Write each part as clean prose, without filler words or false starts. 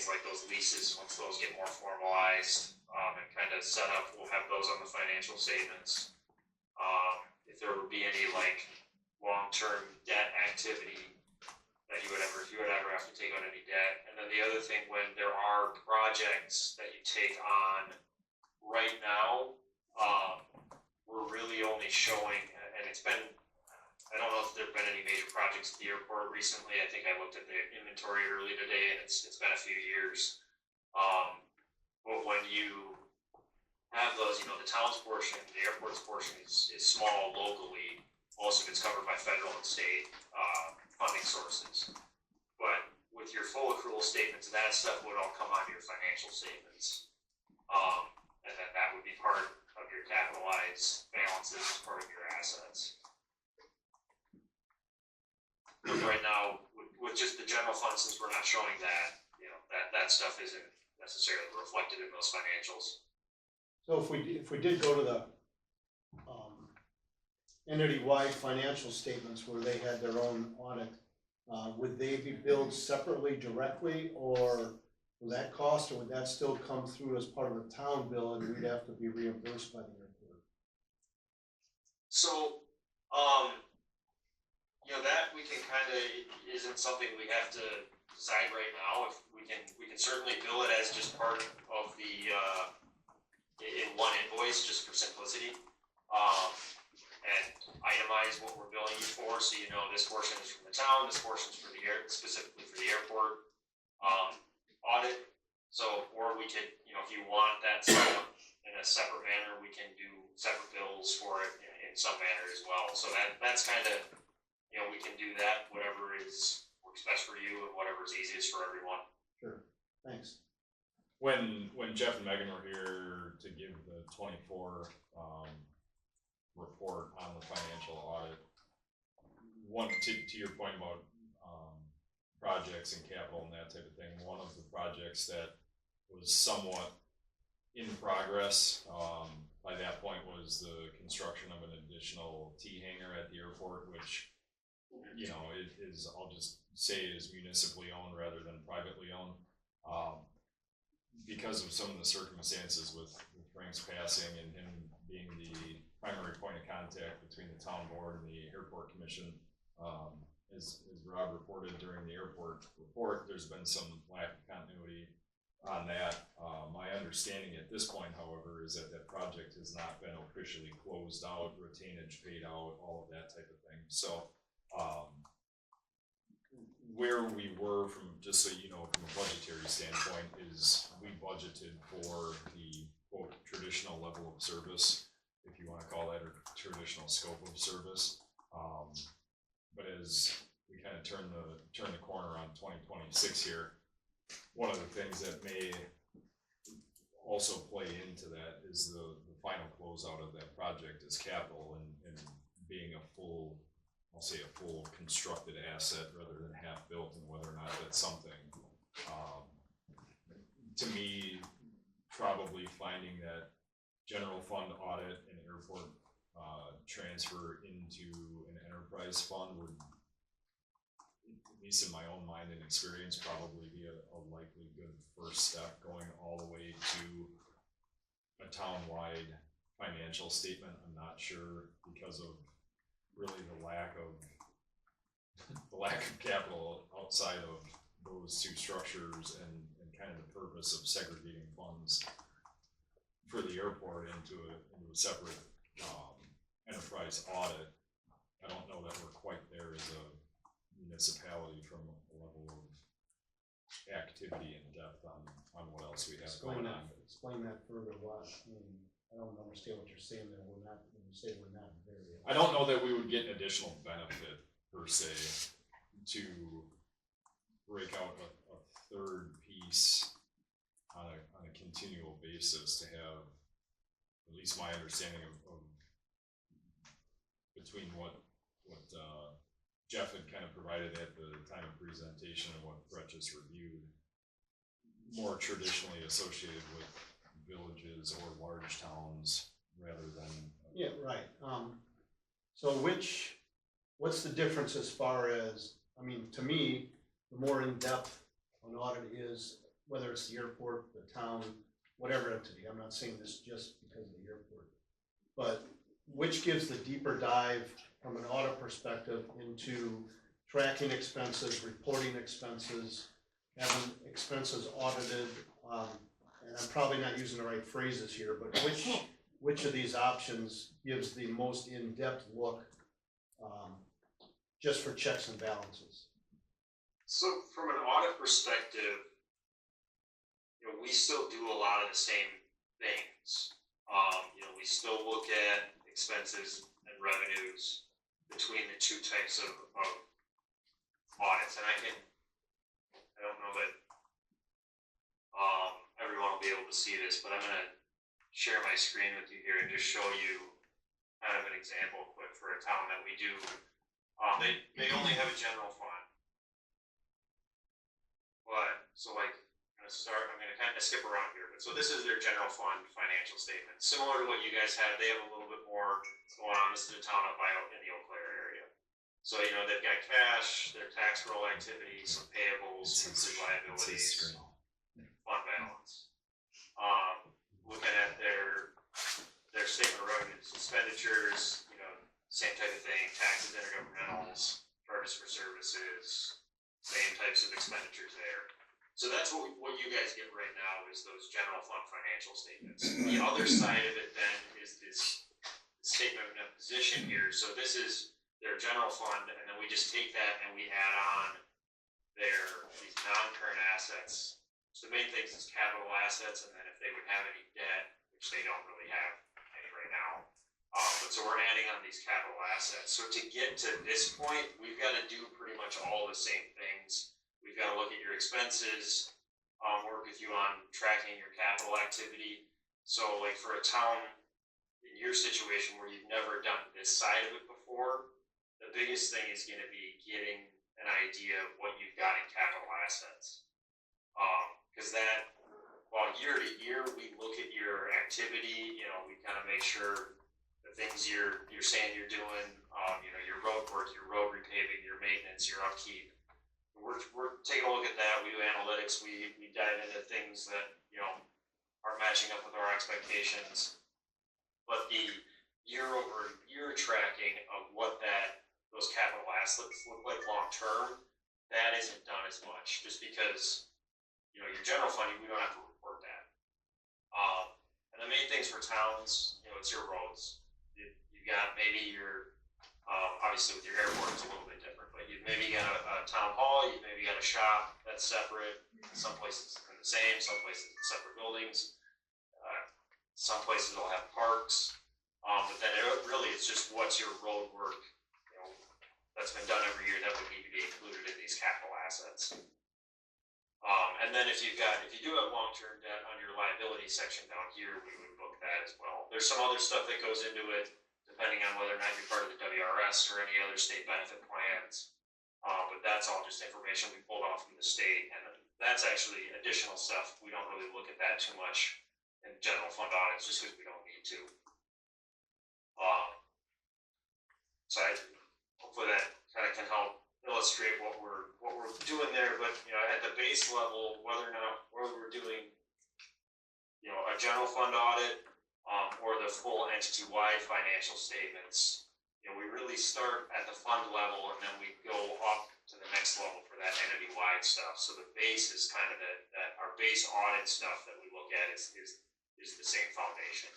things like those leases, once those get more formalized, and kind of set up, we'll have those on the financial statements. If there would be any like long-term debt activity that if you would ever have to take on any debt. And then the other thing, when there are projects that you take on right now, we're really only showing, and it's been, I don't know if there have been any major projects at the airport recently. I think I looked at the inventory early today, and it's been a few years. But when you have those, the town's portion, the airport's portion is small locally. Most of it's covered by federal and state funding sources. But with your full accrual statements, that stuff would all come onto your financial statements. And then that would be part of your capitalized balances, part of your assets. But right now, with just the general fund, since we're not showing that, that stuff isn't necessarily reflected in those financials. So if we did go to the entity-wide financial statements where they had their own audit, would they be billed separately directly, or will that cost, or would that still come through as part of the town bill and we'd have to be reimbursed by the airport? So, that we can kind of isn't something we have to decide right now. If we can certainly bill it as just part of the in one invoice, just for simplicity, and itemize what we're billing you for, so this portion is from the town, this portion is for the specifically for the airport audit. So, or we could, if you want that set up in a separate manner, we can do separate bills for it in some manner as well. So that's kind of, we can do that, whatever works best for you and whatever is easiest for everyone. Sure, thanks. When Jeff and Megan were here to give the 24 report on the financial audit, to your point about projects and capital and that type of thing, one of the projects that was somewhat in progress by that point was the construction of an additional T hangar at the airport, which it is, I'll just say it is municipally owned rather than privately owned. Because of some of the circumstances with Frank's passing and him being the primary point of contact between the town board and the airport commission, as Rob reported during the airport report, there's been some lack of continuity on that. My understanding at this point, however, is that project has not been officially closed out, retainage paid out, all of that type of thing. So where we were, from just so you know, from a budgetary standpoint, is we budgeted for the quote traditional level of service, if you want to call that, or traditional scope of service. But as we kind of turn the corner on 2026 here, one of the things that may also play into that is the final closeout of that project is capital and being a full, I'll say a full constructed asset rather than half built, and whether or not that's something, to me, probably finding that general fund audit and airport transfer into an enterprise fund would, at least in my own mind and experience, probably be a likely good first step, going all the way to a town-wide financial statement. I'm not sure, because of really the lack of capital outside of those two structures and kind of the purpose of segregating funds for the airport into a separate enterprise audit. I don't know that we're quite there as a municipality from a level of activity and depth on what else we have going on. Explain that further. I don't understand what you're saying there. When you say we're not very. I don't know that we would get an additional benefit per se to break out a third piece on a continual basis, to have, at least my understanding of between what Jeff had kind of provided at the time of presentation and what Brett just reviewed, more traditionally associated with villages or large towns rather than. Yeah, right. So what's the difference as far as, to me, the more in-depth an audit is, whether it's the airport, the town, whatever entity, I'm not saying this just because of the airport, but which gives the deeper dive from an audit perspective into tracking expenses, reporting expenses, having expenses audited, and I'm probably not using the right phrases here, but which of these options gives the most in-depth look, just for checks and balances? So from an audit perspective, we still do a lot of the same things. We still look at expenses and revenues between the two types of audits, and I don't know that everyone will be able to see this, but I'm going to share my screen with you here and just show you kind of an example quick for a town that we do. They only have a general fund, but so like I'm going to kind of skip around here, but so this is their general fund financial statement. Similar to what you guys have, they have a little bit more going on. This is a town up in the Eau Claire area. So, they've got cash, their tax roll activity, some payables, some liabilities, fund balance. Looking at their statement of revenues, expenditures, same type of thing, taxes, intergovernmentals, charges for services, same types of expenditures there. So that's what you guys get right now is those general fund financial statements. The other side of it then is this statement of net position here. So this is their general fund, and then we just take that and we add on these non-current assets. So the main things is capital assets, and then if they would have any debt, which they don't really have any right now. But so we're adding on these capital assets. So to get to this point, we've got to do pretty much all the same things. We've got to look at your expenses, work with you on tracking your capital activity. So like for a town in your situation where you've never done this side of it before, the biggest thing is going to be getting an idea of what you've got in capital assets. Because that, while year to year we look at your activity, we kind of make sure the things you're saying you're doing, your road work, your road repaving, your maintenance, your upkeep. We're taking a look at that. We do analytics. We dive into things that are matching up with our expectations. But the year-over-year tracking of what those capital assets look like long term, that isn't done as much. Just because your general fund, we don't have to report that. And the main things for towns, it's your roads. You got maybe obviously with your airport it's a little bit different, but you've maybe got a town hall, you've maybe got a shop that's separate. Some places are the same, some places in separate buildings. Some places will have parks, but then it's just what's your road work, that's been done every year that would need to be included in these capital assets. And then if you do have long-term debt on your liability section down here, we would book that as well. There's some other stuff that goes into it, depending on whether or not you're part of the WRS or any other state benefit plans. But that's all just information we pulled off from the state, and that's actually additional stuff. We don't really look at that too much in general fund audits, just because we don't need to. So hopefully that kind of can help illustrate what we're doing there. But at the base level, whether we're doing a general fund audit or the full entity-wide financial statements, we really start at the fund level and then we go up to the next level for that entity-wide stuff. So the base is kind of that our base audit stuff that we look at is the same foundation.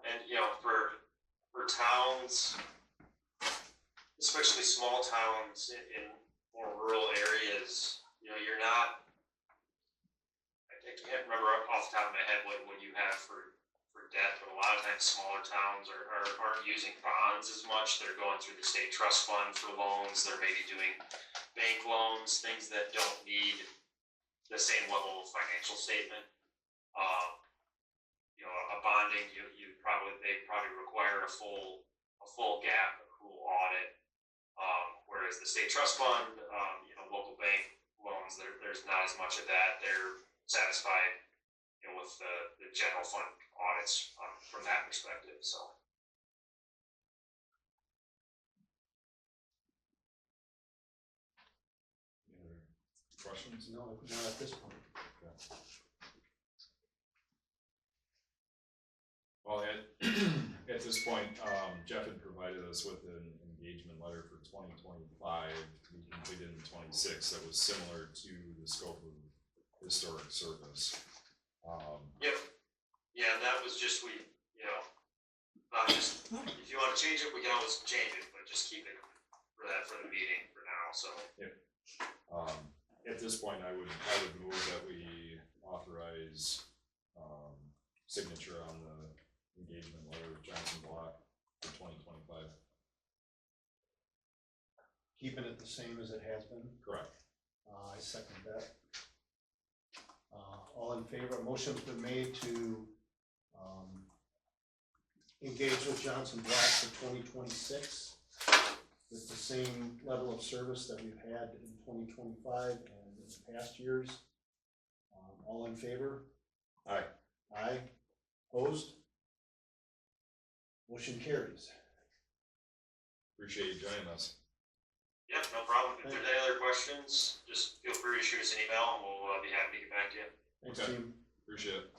And for towns, especially small towns in more rural areas, you're not. I can't remember off the top of my head what you have for debt, but a lot of times smaller towns aren't using bonds as much. They're going through the state trust fund for loans. They're maybe doing bank loans, things that don't need the same level of financial statement. A bonding, they probably require a full GAAP accrual audit. Whereas the state trust fund, local bank loans, there's not as much of that. They're satisfied, with the general fund audits from that perspective. So. Questions? No, not at this point. Well, at this point, Jeff had provided us with an engagement letter for 2025 to be completed in 26 that was similar to the scope of historic service. Yep. Yeah, that was just, just, if you wanna change it, we can always change it, but just keep it for the meeting for now, so. At this point, I would move that we authorize, signature on the engagement letter with Johnson Block for 2025. Keeping it the same as it has been. Correct. I second that. All in favor? Motion's been made to engage with Johnson Block for 2026 with the same level of service that we've had in 2025 and in past years. All in favor? Aye. Aye. Opposed? Motion carries. Appreciate you joining us. Yep, no problem. If there's any other questions, just feel free to shoot us an email and we'll be happy to get back to you. Thanks, Okay. team. Appreciate it.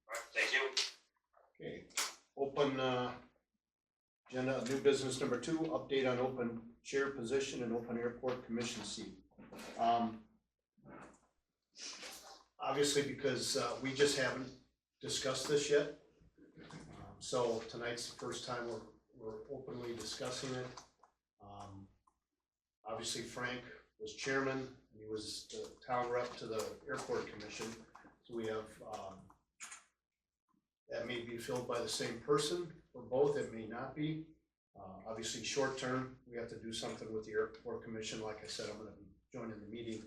Alright, thank you. Okay, open agenda, new business number 2, update on open chair position and open airport commission seat. Obviously, because we just haven't discussed this yet, so tonight's the first time we're openly discussing it. Obviously, Frank was chairman, and he was the town rep to the airport commission, so we have that may be filled by the same person, or both, it may not be. Obviously, short term, we have to do something with the airport commission. Like I said, I'm gonna be joining the meeting.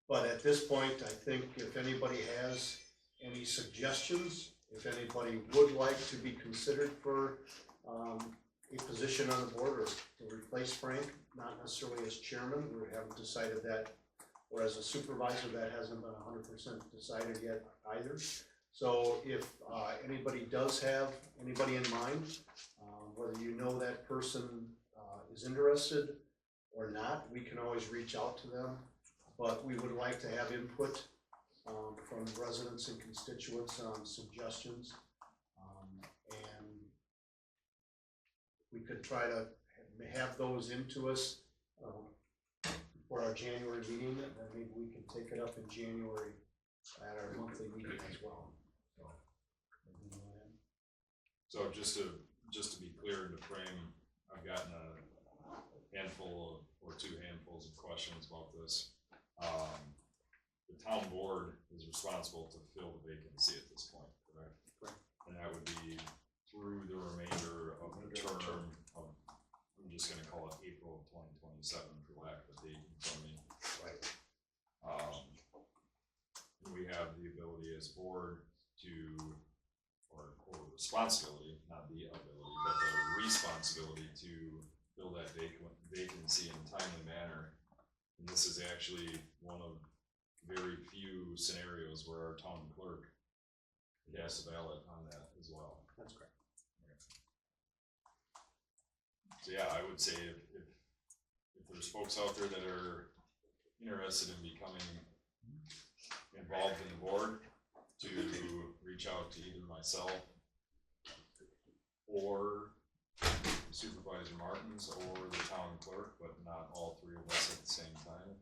But at this point, I think if anybody has any suggestions, if anybody would like to be considered for a position on the board or to replace Frank, not necessarily as chairman, we haven't decided that, or as a supervisor, that hasn't been 100% decided yet either. So if anybody does have anybody in mind, whether you know that person is interested or not, we can always reach out to them. But we would like to have input from residents and constituents on suggestions. And we could try to have those into us for our January meeting, and then maybe we can take it up in January at our monthly meeting as well. So just to be clear and to frame, I've gotten a handful or 2 handfuls of questions about this. The town board is responsible to fill the vacancy at this point, correct? Correct. And that would be through the remainder of the term of, I'm just gonna call it April of 2027 for lack of a date in front of me. Right. And we have the ability as board to, or responsibility, not the ability, but the responsibility to fill that vacancy in a timely manner. And this is actually one of very few scenarios where our town clerk casts a ballot on that as well. That's correct. So yeah, I would say if there's folks out there that are interested in becoming involved in the board, to reach out to either myself or Supervisor Martins or the town clerk, but not all 3 of us at the same time.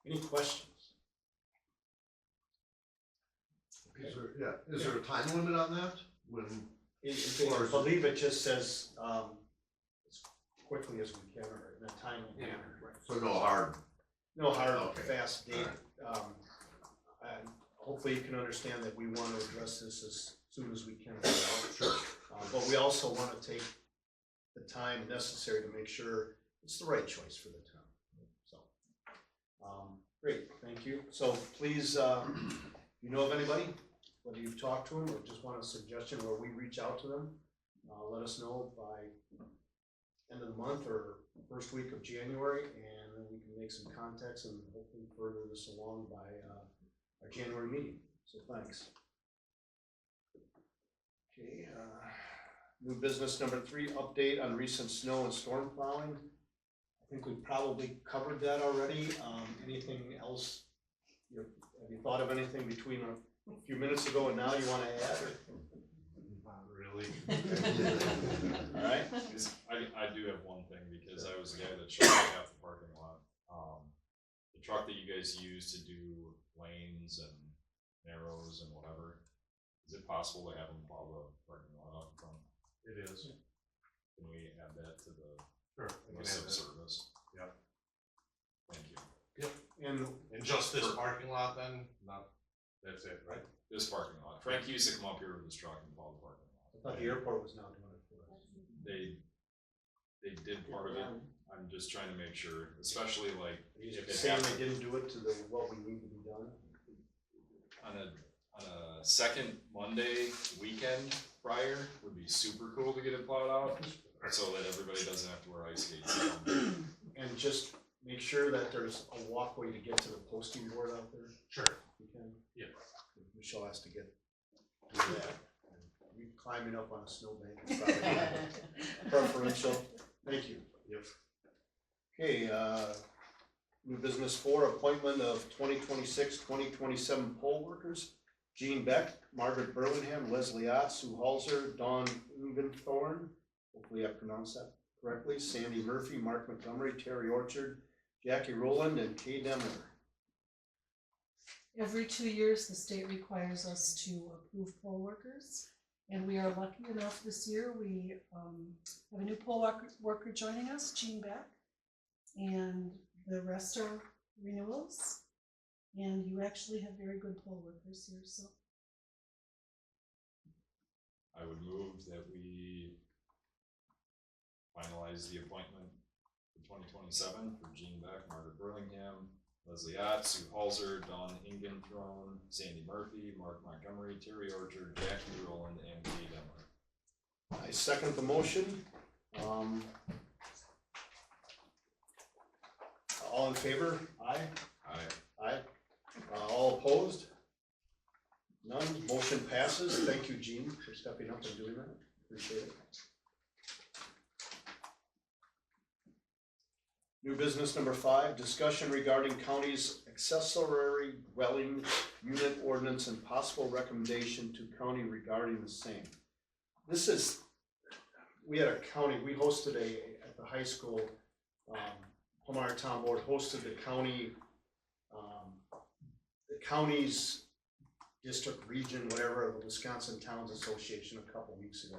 Any questions? Is there a time limit on that? When, I believe it just says as quickly as we can, or in a timely manner. so no hard, No hard, Okay. fast date. And hopefully you can understand that we want to address this as soon as we can. sure, But we also want to take the time necessary to make sure it's the right choice for the town. So, great, thank you. So please, you know of anybody, whether you've talked to them or just want a suggestion where we reach out to them, let us know by end of the month or first week of January, and then we can make some contacts and hopefully further this along by our January meeting. So thanks. Okay, new business number 3, update on recent snow and storm plowing. think we probably covered that already. Anything else? Have you thought of anything between a few minutes ago and now you wanna add? Not really. All right, I do have one thing, because I was the guy that showed up half the parking lot. The truck that you guys use to do lanes and narrows and whatever, is it possible to have them plow the parking lot out in front? It is. Can we add that to the Sure. list of service? Yeah. Thank you. and And just this parking lot then, not, that's it, right? This parking lot. Frank used to come up here with his truck and plow the parking lot. I thought the airport was now doing it for us. They did part of it. I'm just trying to make sure, especially like if it Saying happened they didn't do it to what we need to be done. on a second Monday weekend prior would be super cool to get it plowed out, so that everybody doesn't have to wear ice skates. And just make sure that there's a walkway to get to the posting board out there. Sure. You can. Yeah. Michelle has to do that. You climbing up on a snowbank is probably preferential. Thank you. Yep. Okay, new business 4, appointment of 2026-2027 poll workers. Jean Beck, Margaret Burlingham, Leslie Ott, Sue Halser, Dawn Ingenthorn, hopefully I pronounced that correctly, Sandy Murphy, Mark Montgomery, Terry Orchard, Jackie Rowland, and Kay Demler. Every 2 years, the state requires us to approve poll workers, and we are lucky enough this year. We have a new poll worker joining us, Jean Beck, and the rest are renewals. And you actually have very good poll workers here, so. I would move that we finalize the appointment for 2027 for Jean Beck, Margaret Burlingham, Leslie Ott, Sue Halser, Dawn Ingenthron, Sandy Murphy, Mark Montgomery, Terry Orchard, Jackie Rowland, and Kay Demler. I second the motion. All in favor? Aye. Aye. Aye. All opposed? None. Motion passes. Thank you, Jean, for stepping up and doing that. Appreciate it. New business number 5, discussion regarding county's accessory dwelling unit ordinance and possible recommendation to county regarding the same. This is, we had a county, we hosted at the high school, Palmyra Town Board hosted the county's district, region, whatever, the Wisconsin Towns Association a couple weeks ago.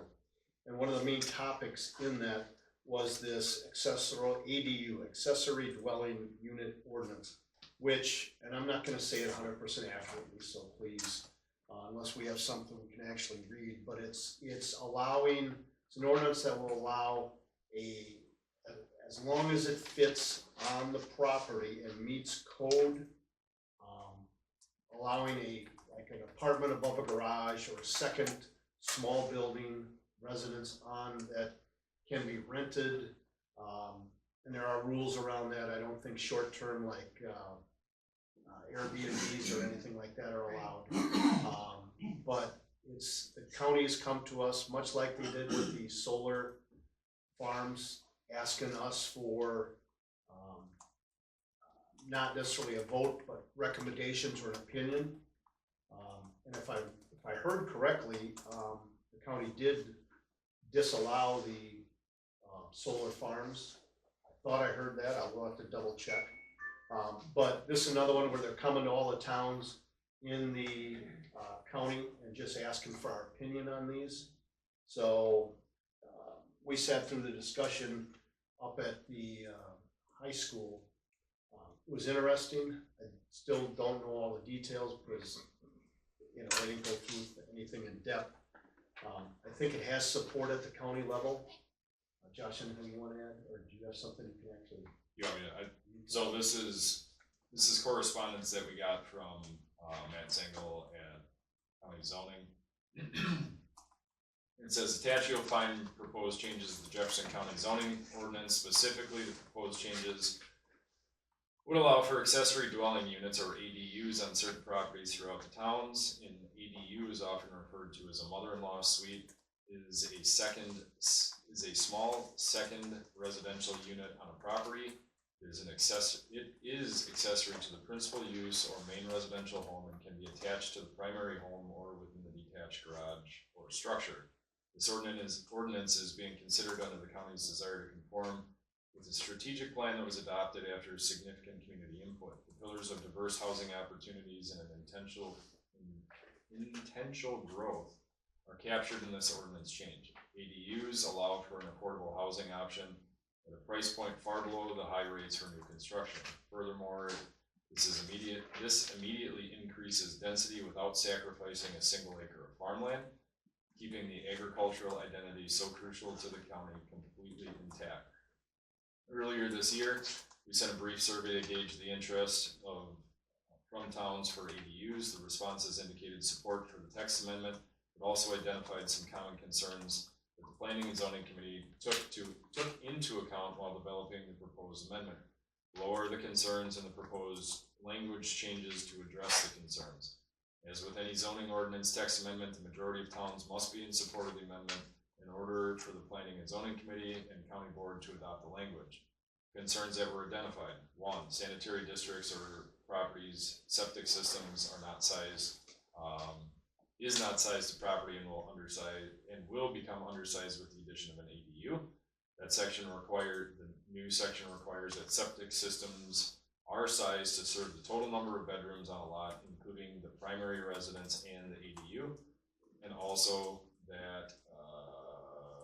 And one of the main topics in that was this ADU, accessory dwelling unit ordinance, which, and I'm not gonna say it 100% accurately, so please, unless we have something we can actually read, but it's allowing, it's an ordinance that will allow as long as it fits on the property and meets code, allowing like an apartment above a garage or a second small building residence on that can be rented, and there are rules around that. I don't think short-term like Airbnbs or anything like that are allowed. But the county's come to us, much like they did with the solar farms, asking us for not necessarily a vote, but recommendations or an opinion. And if I heard correctly, the county did disallow the solar farms. I thought I heard that. I will have to double check. But this is another one where they're coming to all the towns in the county and just asking for our opinion on these. So we sat through the discussion up at the high school. It was interesting. I still don't know all the details because I didn't go through anything in depth. I think it has support at the county level. Josh, anything you want to add, or do you have something you can actually? You want me to? So this is correspondence that we got from Matt Sengel at County Zoning. It says attached you'll find proposed changes to the Jefferson County zoning ordinance. Specifically, the proposed changes would allow for accessory dwelling units or ADUs on certain properties throughout the towns. An ADU is often referred to as a mother-in-law suite. Is is a small second residential unit on a property. It is accessory to the principal use or main residential home and can be attached to the primary home or within the detached garage or structure. This ordinance is being considered under the county's desire to conform with the strategic plan that was adopted after significant community input. The pillars of diverse housing opportunities and an intentional growth are captured in this ordinance change. ADUs allow for an affordable housing option at a price point far below the high rates for new construction. Furthermore, this immediately increases density without sacrificing a single acre of farmland, keeping the agricultural identity so crucial to the county completely intact. Earlier this year, we sent a brief survey to gauge the interest from towns for ADUs. The responses indicated support for the text amendment, but also identified some common concerns that the Planning and Zoning Committee took into account while developing the proposed amendment. Below are the concerns and the proposed language changes to address the concerns. As with any zoning ordinance text amendment, the majority of towns must be in support of the amendment in order for the Planning and Zoning Committee and County Board to adopt the language. Concerns that were identified: 1, sanitary districts or properties, septic systems are not sized, is not sized to property and will become undersized with the addition of an ADU. The new section requires that septic systems are sized to serve the total number of bedrooms on a lot, including the primary residence and the ADU, and also that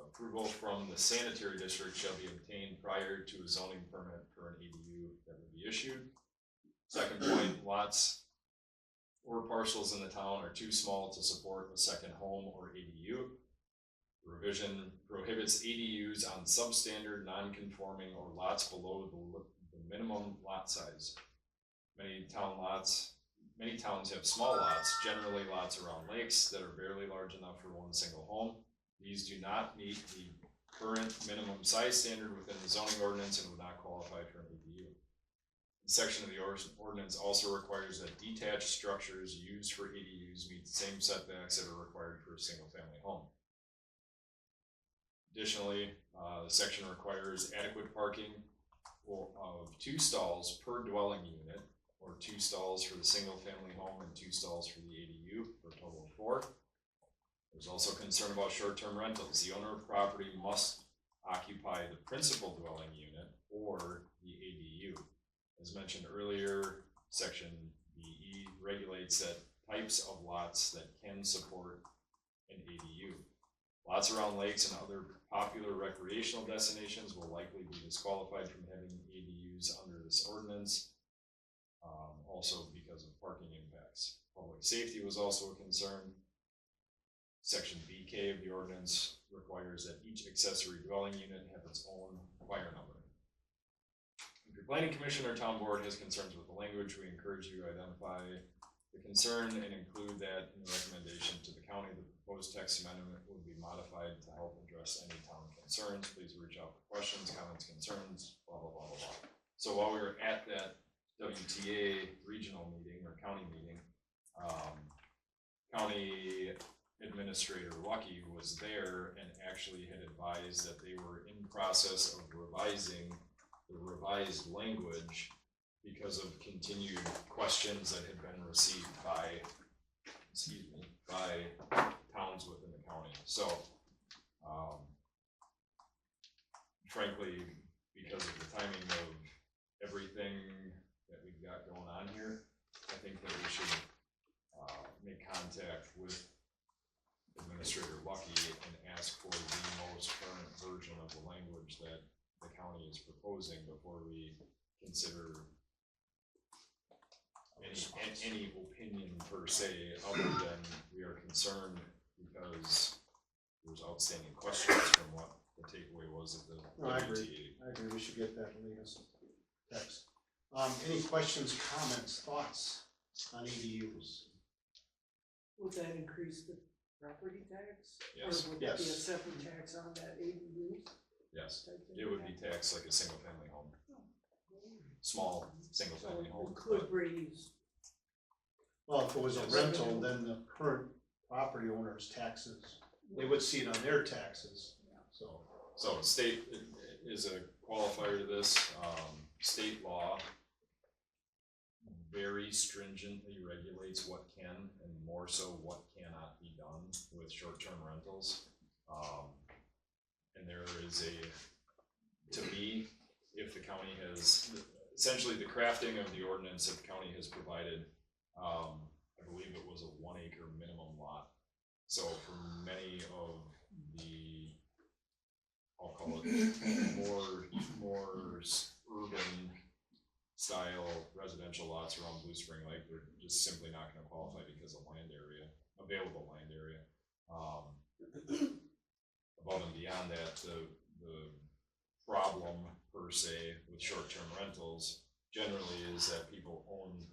approval from the sanitary district shall be obtained prior to a zoning permit for an ADU that will be issued. Second point, lots or parcels in the town are too small to support a second home or ADU. The revision prohibits ADUs on substandard, non-conforming, or lots below the minimum lot size. Many towns have small lots, generally lots around lakes that are barely large enough for one single home. These do not meet the current minimum size standard within the zoning ordinance and would not qualify for an ADU. The section of the ordinance also requires that detached structures used for ADUs meet the same setbacks that are required for a single-family home. Additionally, the section requires adequate parking of 2 stalls per dwelling unit, or 2 stalls for the single-family home and 2 stalls for the ADU, for a total of 4. There's also concern about short-term rentals. The owner of property must occupy the principal dwelling unit or the ADU. As mentioned earlier, section BE regulates that types of lots that can support an ADU. Lots around lakes and other popular recreational destinations will likely be disqualified from having ADUs under this ordinance, also because of parking impacts. Public safety was also a concern. Section BK of the ordinance requires that each accessory dwelling unit have its own fire number. If your planning commission or town board has concerns with the language, we encourage you to identify the concern and include that in the recommendation to the county. The proposed text amendment will be modified to help address any town concerns. Please reach out for questions, comments, concerns, blah, blah, blah, blah, blah. So while we were at that WTA regional meeting or county meeting, County Administrator Lucky was there and actually had advised that they were in process of revising the revised language because of continued questions that had been received by towns within the county. So, frankly, because of the timing of everything that we've got going on here, I think that we should make contact with Administrator Lucky and ask for the most current version of the language that the county is proposing before we consider any opinion per se, other than we are concerned because there's outstanding questions from what the takeaway was of the No, I agree. We should get that latest text. Any questions, comments, thoughts on ADUs? Would that increase the property tax? Yes. Or would that be a Yes. separate tax on that ADU? Yes, it would be taxed like a single-family home, small single-family home. So it could raise, Well, if it was a rental, then the current property owner's taxes, they would see it on their taxes, so. So state is a qualifier to this, state law very stringently regulates what can and more so what cannot be done with short-term rentals. And there is to me, if the county has, essentially the crafting of the ordinance that the county has provided, I believe it was a 1 acre minimum lot. So for many of the, I'll call it more urban style residential lots around Blue Spring Lake, they're just simply not going to qualify because of available land area. Above and beyond that, the problem per se with short-term rentals generally is that people own,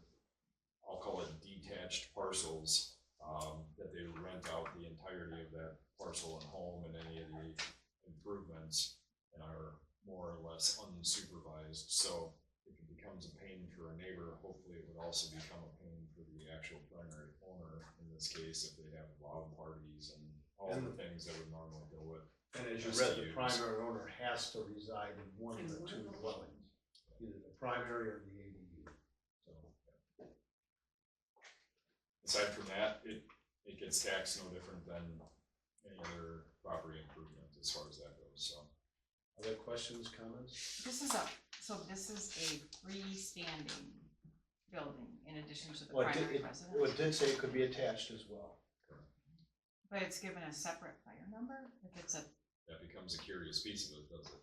I'll call it detached parcels, that they rent out the entirety of that parcel and home and any of the improvements and are more or less unsupervised. So if it becomes a pain for a neighbor, hopefully it would also become a pain for the actual primary owner in this case if they have loud parties and all the things that would normally go with. And as you read, the primary owner has to reside in one of the two dwellings, either the primary or the ADU. So, aside from that, it gets taxed no different than any other property improvement as far as that goes. So, other questions, comments? This is a freestanding building in addition to the Well, primary it residence, did say it could be attached as well. but it's given a separate fire number if it's a. that becomes a curious piece of it, doesn't it?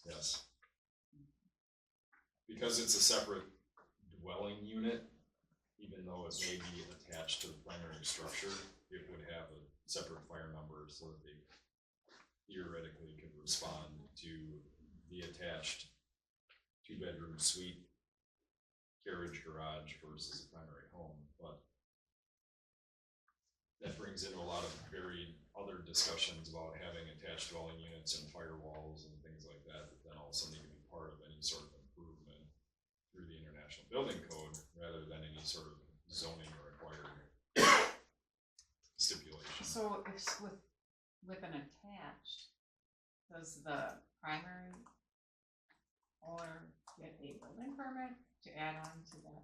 Yes. Because it's a separate dwelling unit, even though it may be attached to the primary structure, it would have a separate fire number so that they theoretically could respond to the attached 2-bedroom suite carriage garage versus a primary home. But that brings into a lot of very other discussions about having attached dwelling units and firewalls and things like that then also need to be part of any sort of improvement through the International Building Code rather than any sort of zoning or required stipulation. So if with an attached, does the primary owner get a building permit to add on to that?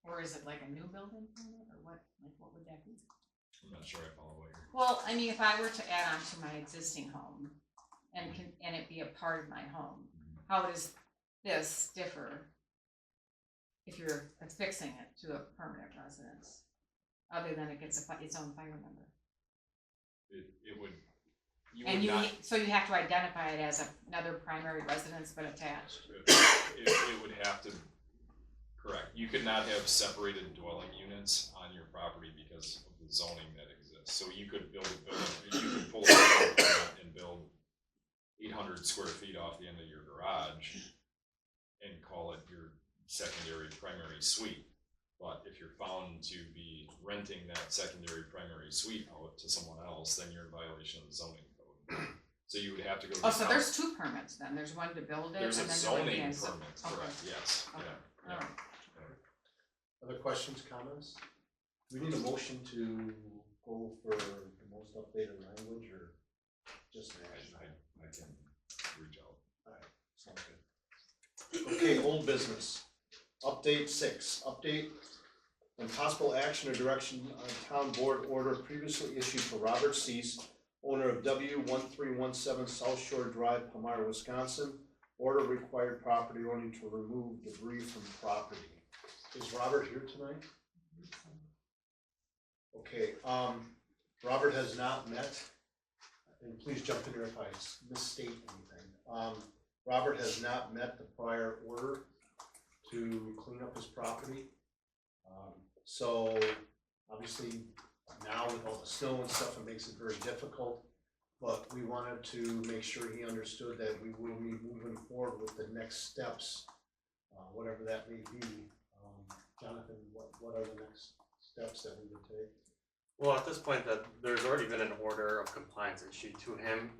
Or is it like a new building permit or what would that be? I'm not sure I follow what you're. Well, I mean, if I were to add on to my existing home and it be a part of my home, how does this differ if you're affixing it to a permanent residence, other than it gets its own fire number? It would. So you have to identify it as another primary residence but attached. It would have to. Correct. You could not have separated dwelling units on your property because of the zoning that exists. So you could build a building, you could pull a permit and build 800 square feet off the end of your garage and call it your secondary primary suite. But if you're found to be renting that secondary primary suite out to someone else, then you're in violation of the zoning code. So you would have to go. Oh, so there's two permits then. There's one to build it. There's and a then the zoning one permit, okay. correct? Yes. Okay. Yeah. All right. Other questions, comments? Do we need a motion to go for the most updated language or just an action? I can reach out. Alright, sounds good. Okay, old business. Update 6. Update on possible action or direction on town board order previously issued for Robert Cease, owner of W1317 South Shore Drive, Palmyra, Wisconsin. Order required property owner to remove debris from property. Is Robert here tonight? Okay, Robert has not met, and please jump in here if I misstate anything. Robert has not met the prior order to clean up his property. So obviously now with all the snow and stuff, it makes it very difficult. But we wanted to make sure he understood that we will be moving forward with the next steps, whatever that may be. Jonathan, what are the next steps that we would take? Well, at this point, that there's already been an order of compliance issued to him.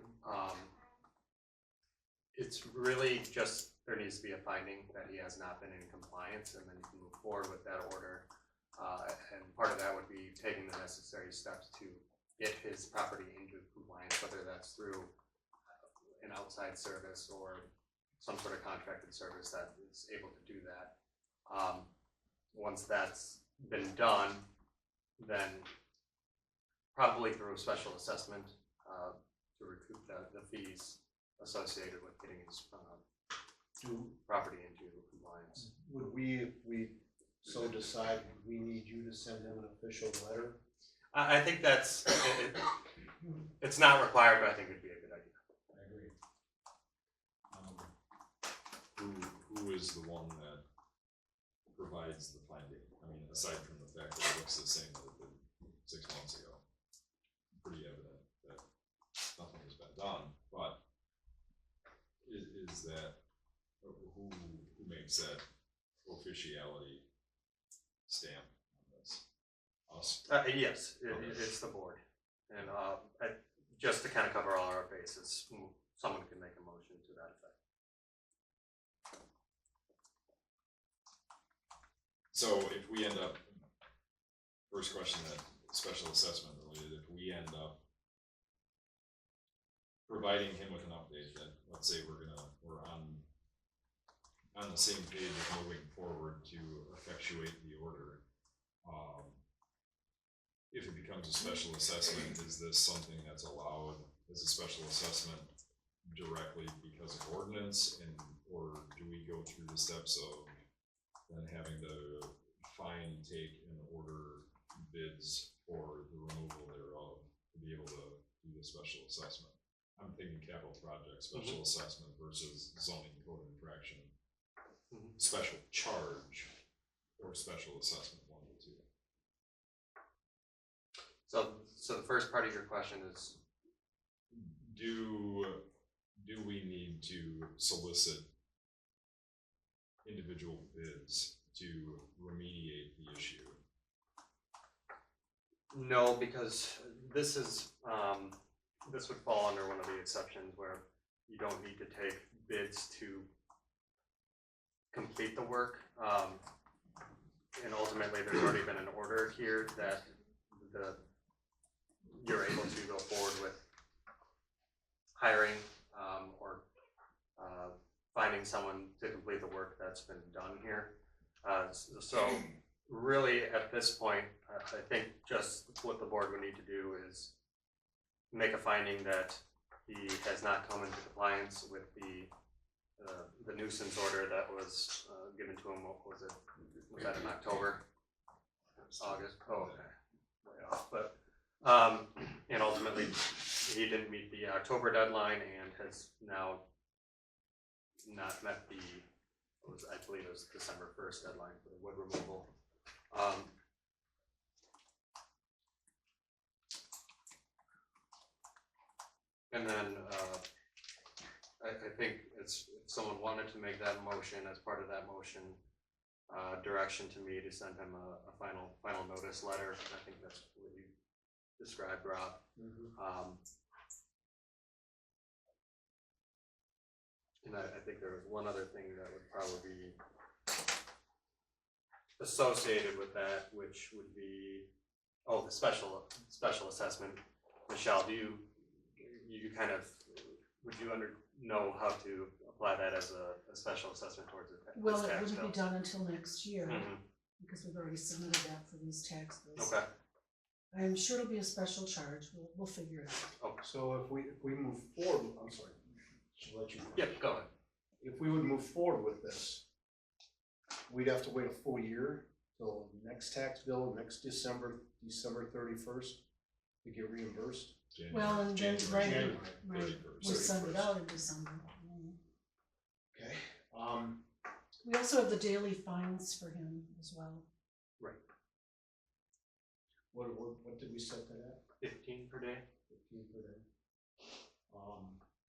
It's really just, there needs to be a finding that he has not been in compliance, and then you can move forward with that order. And part of that would be taking the necessary steps to get his property into compliance, whether that's through an outside service or some sort of contracted service that is able to do that. Once that's been done, then probably through a special assessment to recoup the fees associated with getting his property into compliance. Would we, if we so decide, would we need you to send him an official letter? I think it's not required, but I think it'd be a good idea. I agree. Who is the one that provides the finding? I mean, aside from the fact that it looks the same that it did 6 months ago, pretty evident that nothing has been done, but is that, who makes that officiality stamp on this? Us? Yes, it's the board. And just to kind of cover all our bases, someone can make a motion to that effect. So if we end up, first question, that special assessment related, if we end up providing him with an update that, let's say we're on the same page of moving forward to effectuate the order, if it becomes a special assessment, is this something that's allowed as a special assessment directly because of ordinance, or do we go through the steps of then having to find, take, and order bids for the removal thereof to be able to do the special assessment? I'm thinking capital project, special assessment versus zoning code infraction, special charge, or special assessment, one or two. So the first part of your question is, Do we need to solicit individual bids to remediate the issue? no, because this is, this would fall under one of the exceptions where you don't need to take bids to complete the work. And ultimately, there's already been an order here that you're able to go forward with hiring or finding someone to complete the work that's been done here. So really, at this point, I think just what the board would need to do is make a finding that he has not come into compliance with the nuisance order that was given to him. What was it? Was that in October? August? Oh, okay. Way off. But and ultimately, he didn't meet the October deadline and has now not met the, I believe it was December 1st deadline for the wood removal. And then I think if someone wanted to make that motion, as part of that motion, direction to me to send him a final notice letter. I think that's what you described, Rob. And I think there was one other thing that would probably be associated with that, which would be, the special assessment. Michelle, do you kind of, would you know how to apply that as a special assessment towards it? Well, it wouldn't be done until next year, because we've already submitted that for these tax bills. Okay. I'm sure it'll be a special charge, we'll figure it out. So if we move forward, I'm sorry, should let you. Yep, go ahead. If we would move forward with this, we'd have to wait a full year till next tax bill, next December 31st to get reimbursed. Well, and then, January right, 31st. we'll send it out in December. Okay. We also have the daily fines for him as well. Right. What did we set that at? 15 per day. 15 per day.